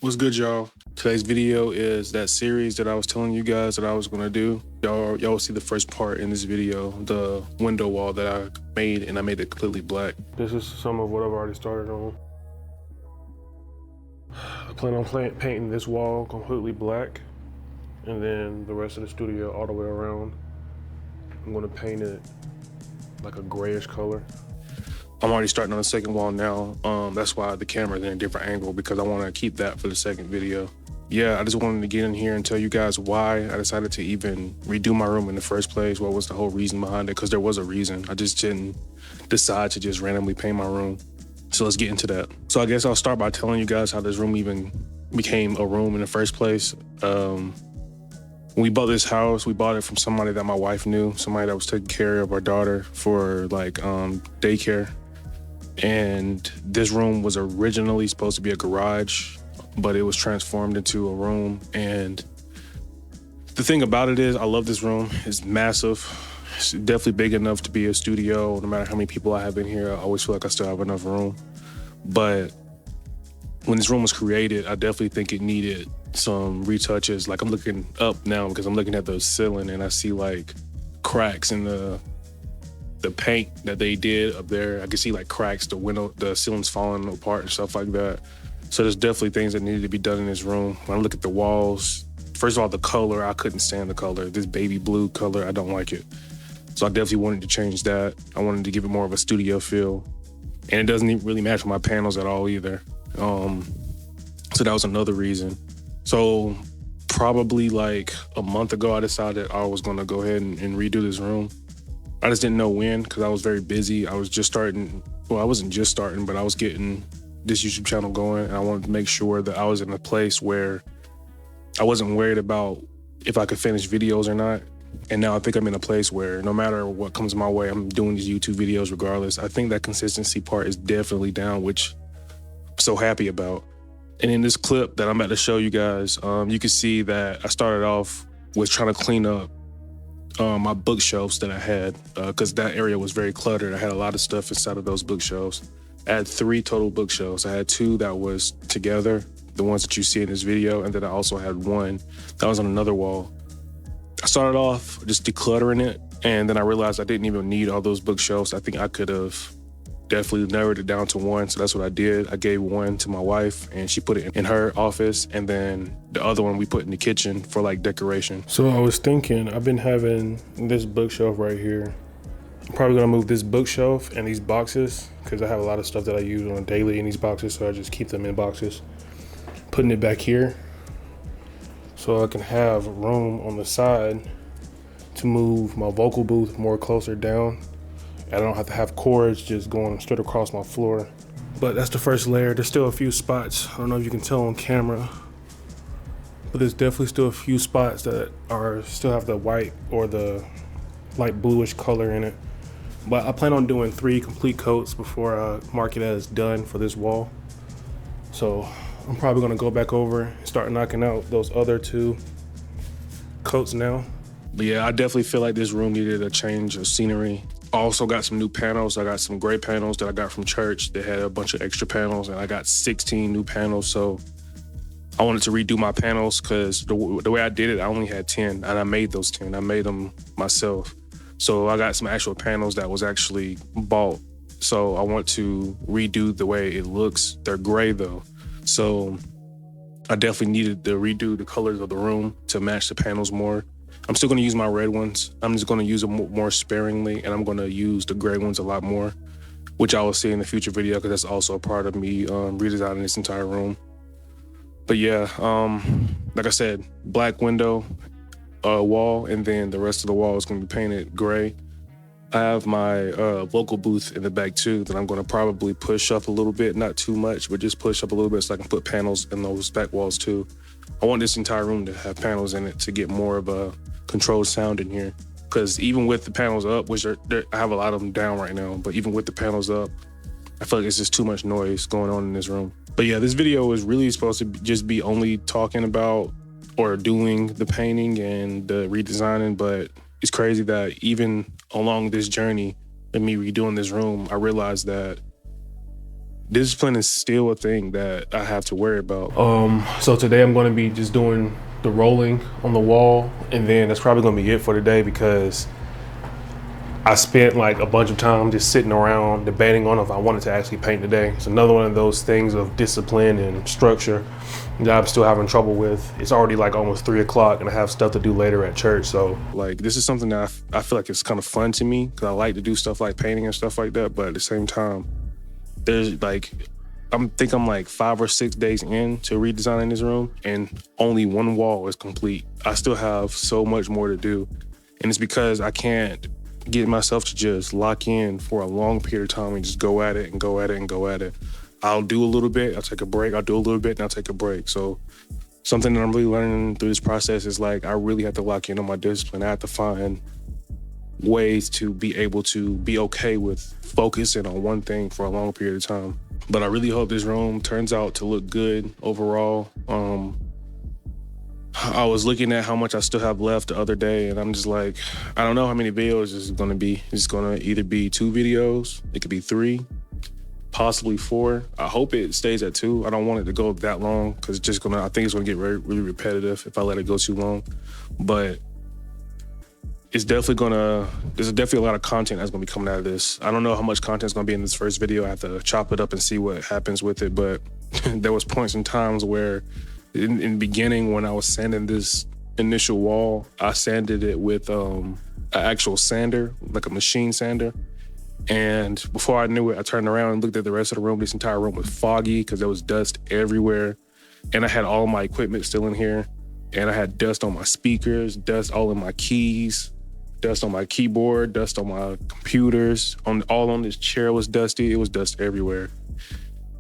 What's good, y'all? Today's video is that series that I was telling you guys that I was gonna do. Y'all will see the first part in this video, the window wall that I made, and I made it completely black. This is some of what I've already started on. I plan on painting this wall completely black, and then the rest of the studio all the way around. I'm gonna paint it like a grayish color. I'm already starting on the second wall now. That's why the camera's in a different angle, because I want to keep that for the second video. Yeah, I just wanted to get in here and tell you guys why I decided to even redo my room in the first place. What was the whole reason behind it? Because there was a reason. I just didn't decide to just randomly paint my room. So let's get into that. So I guess I'll start by telling you guys how this room even became a room in the first place. When we bought this house, we bought it from somebody that my wife knew, somebody that was taking care of our daughter for daycare. And this room was originally supposed to be a garage, but it was transformed into a room. And the thing about it is, I love this room. It's massive. It's definitely big enough to be a studio. No matter how many people I have in here, I always feel like I still have enough room. But when this room was created, I definitely think it needed some retouches. Like, I'm looking up now because I'm looking at the ceiling and I see like cracks in the paint that they did up there. I can see like cracks, the ceiling's falling apart and stuff like that. So there's definitely things that needed to be done in this room. When I look at the walls, first of all, the color, I couldn't stand the color. This baby blue color, I don't like it. So I definitely wanted to change that. I wanted to give it more of a studio feel. And it doesn't even really match with my panels at all either. So that was another reason. So probably like a month ago, I decided I was gonna go ahead and redo this room. I just didn't know when, because I was very busy. I was just starting, well, I wasn't just starting, but I was getting this YouTube channel going, and I wanted to make sure that I was in a place where I wasn't worried about if I could finish videos or not. And now I think I'm in a place where no matter what comes my way, I'm doing these YouTube videos regardless. I think that consistency part is definitely down, which I'm so happy about. And in this clip that I'm about to show you guys, you can see that I started off with trying to clean up my bookshelves that I had, because that area was very cluttered. I had a lot of stuff inside of those bookshelves. I had 3 total bookshelves. I had 2 that was together, the ones that you see in this video, and then I also had 1 that was on another wall. I started off just decluttering it, and then I realized I didn't even need all those bookshelves. I think I could have definitely narrowed it down to 1, so that's what I did. I gave 1 to my wife, and she put it in her office, and then the other one we put in the kitchen for like decoration. So I was thinking, I've been having this bookshelf right here. I'm probably gonna move this bookshelf and these boxes, because I have a lot of stuff that I use on a daily in these boxes, so I just keep them in boxes. Putting it back here, so I can have room on the side to move my vocal booth more closer down. I don't have to have cords just going straight across my floor. But that's the first layer. There's still a few spots. I don't know if you can tell on camera, but there's definitely still a few spots that still have the white or the light bluish color in it. But I plan on doing 3 complete coats before I mark it as done for this wall. So I'm probably gonna go back over and start knocking out those other 2 coats now. But yeah, I definitely feel like this room needed a change of scenery. I also got some new panels. I got some gray panels that I got from church. They had a bunch of extra panels, and I got 16 new panels. So I wanted to redo my panels, because the way I did it, I only had 10, and I made those 10. I made them myself. So I got some actual panels that was actually bought. So I want to redo the way it looks. They're gray though. So I definitely needed to redo the colors of the room to match the panels more. I'm still gonna use my red ones. I'm just gonna use them more sparingly, and I'm gonna use the gray ones a lot more, which I will see in the future video, because that's also a part of me redesigning this entire room. But yeah, like I said, black window, wall, and then the rest of the wall is gonna be painted gray. I have my vocal booth in the back too that I'm gonna probably push up a little bit, not too much, but just push up a little bit so I can put panels in those back walls too. I want this entire room to have panels in it to get more of a controlled sound in here. Because even with the panels up, which I have a lot of them down right now, but even with the panels up, I feel like it's just too much noise going on in this room. But yeah, this video is really supposed to just be only talking about or doing the painting and the redesigning, but it's crazy that even along this journey of me redoing this room, I realized that discipline is still a thing that I have to worry about. So today I'm going to be just doing the rolling on the wall, and then that's probably going to be it for today because I spent like a bunch of time just sitting around debating on if I wanted to actually paint today. It's another one of those things of discipline and structure that I'm still having trouble with. It's already like almost 3 o'clock and I have stuff to do later at church. So like, this is something that I feel like it's kind of fun to me because I like to do stuff like painting and stuff like that. But at the same time, there's like, I'm like 5 or 6 days in to redesigning this room and only one wall is complete. I still have so much more to do. And it's because I can't get myself to just lock in for a long period of time and just go at it and go at it and go at it. I'll do a little bit, I'll take a break, I'll do a little bit, and I'll take a break. So something that I'm really learning through this process is like, I really have to lock in on my discipline. I have to find ways to be able to be okay with focusing on one thing for a long period of time. But I really hope this room turns out to look good overall. I was looking at how much I still have left the other day, and I'm just like, I don't know how many videos this is gonna be. It's gonna either be 2 videos, it could be 3, possibly 4. I hope it stays at 2. I don't want it to go that long because I think it's gonna get really repetitive if I let it go too long. But there's definitely a lot of content that's gonna be coming out of this. I don't know how much content is gonna be in this first video. I have to chop it up and see what happens with it. But there was points and times where in the beginning when I was sanding this initial wall, I sanded it with an actual sander, like a machine sander. And before I knew it, I turned around and looked at the rest of the room. This entire room was foggy because there was dust everywhere. And I had all my equipment still in here. And I had dust on my speakers, dust all in my keys, dust on my keyboard, dust on my computers, all on this chair was dusty. It was dust everywhere.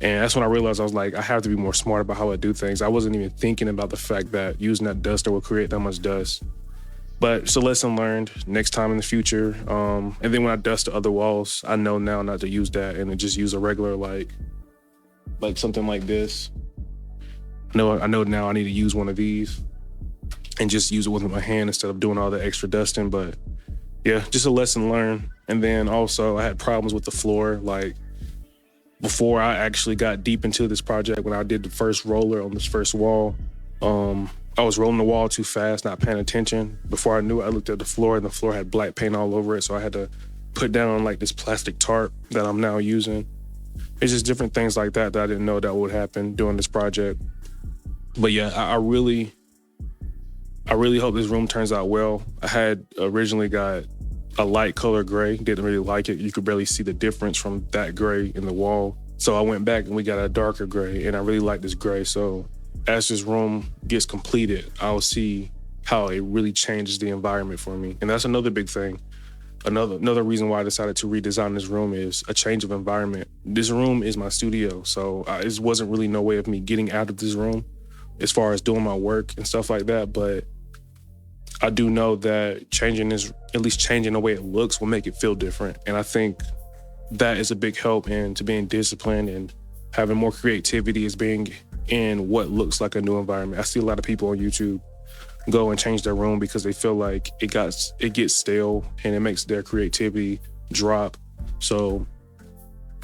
And that's when I realized I was like, I have to be more smart about how I do things. I wasn't even thinking about the fact that using that duster would create that much dust. But it's a lesson learned next time in the future. And then when I dust the other walls, I know now not to use that and to just use a regular, like something like this. I know now I need to use one of these and just use it with my hand instead of doing all the extra dusting. But yeah, just a lesson learned. And then also I had problems with the floor. Like before I actually got deep into this project, when I did the first roller on this first wall, I was rolling the wall too fast, not paying attention. Before I knew it, I looked at the floor and the floor had black paint all over it. So I had to put down like this plastic tarp that I'm now using. It's just different things like that I didn't know that would happen during this project. But yeah, I really hope this room turns out well. I had originally got a light color gray, didn't really like it. You could barely see the difference from that gray in the wall. So I went back and we got a darker gray, and I really like this gray. So as this room gets completed, I'll see how it really changes the environment for me. And that's another big thing. Another reason why I decided to redesign this room is a change of environment. This room is my studio, so it wasn't really no way of me getting out of this room as far as doing my work and stuff like that. But I do know that at least changing the way it looks will make it feel different. And I think that is a big help into being disciplined and having more creativity is being in what looks like a new environment. I see a lot of people on YouTube go and change their room because they feel like it gets stale and it makes their creativity drop. So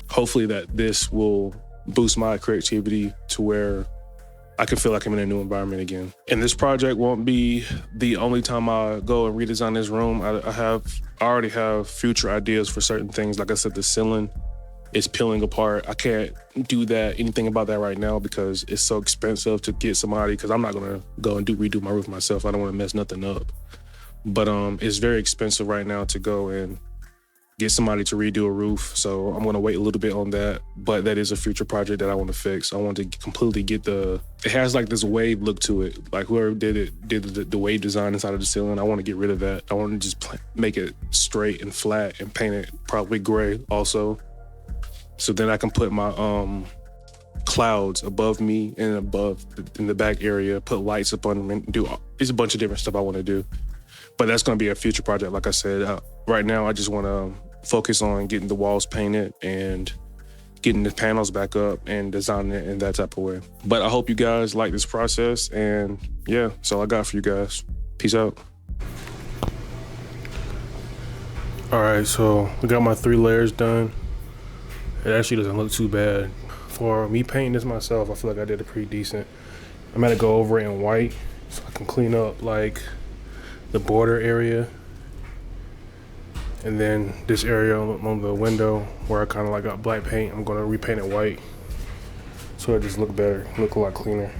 hopefully that this will boost my creativity to where I can feel like I'm in a new environment again. And this project won't be the only time I go and redesign this room. I already have future ideas for certain things. Like I said, the ceiling is peeling apart. I can't do anything about that right now because it's so expensive to get somebody, because I'm not gonna go and redo my roof myself. I don't wanna mess nothing up. But it's very expensive right now to go and get somebody to redo a roof. So I'm gonna wait a little bit on that. But that is a future project that I wanna fix. I want to completely get it has like this wave look to it. Like whoever did the wave design inside of the ceiling. I wanna get rid of that. I wanna just make it straight and flat and paint it probably gray also. So then I can put my clouds above me and in the back area, put lights up on them and there's a bunch of different stuff I wanna do. But that's gonna be a future project, like I said. Right now, I just wanna focus on getting the walls painted and getting the panels back up and designing it in that type of way. But I hope you guys like this process, and yeah, that's all I got for you guys. Peace out. All right, so we got my 3 layers done. It actually doesn't look too bad. for me painting this myself, I feel like I did it pretty decent. I'm gonna go over it in white so I can clean up like the border area. And then this area on the window where I kind of like got black paint, I'm gonna repaint it white so it just look better, look a lot cleaner.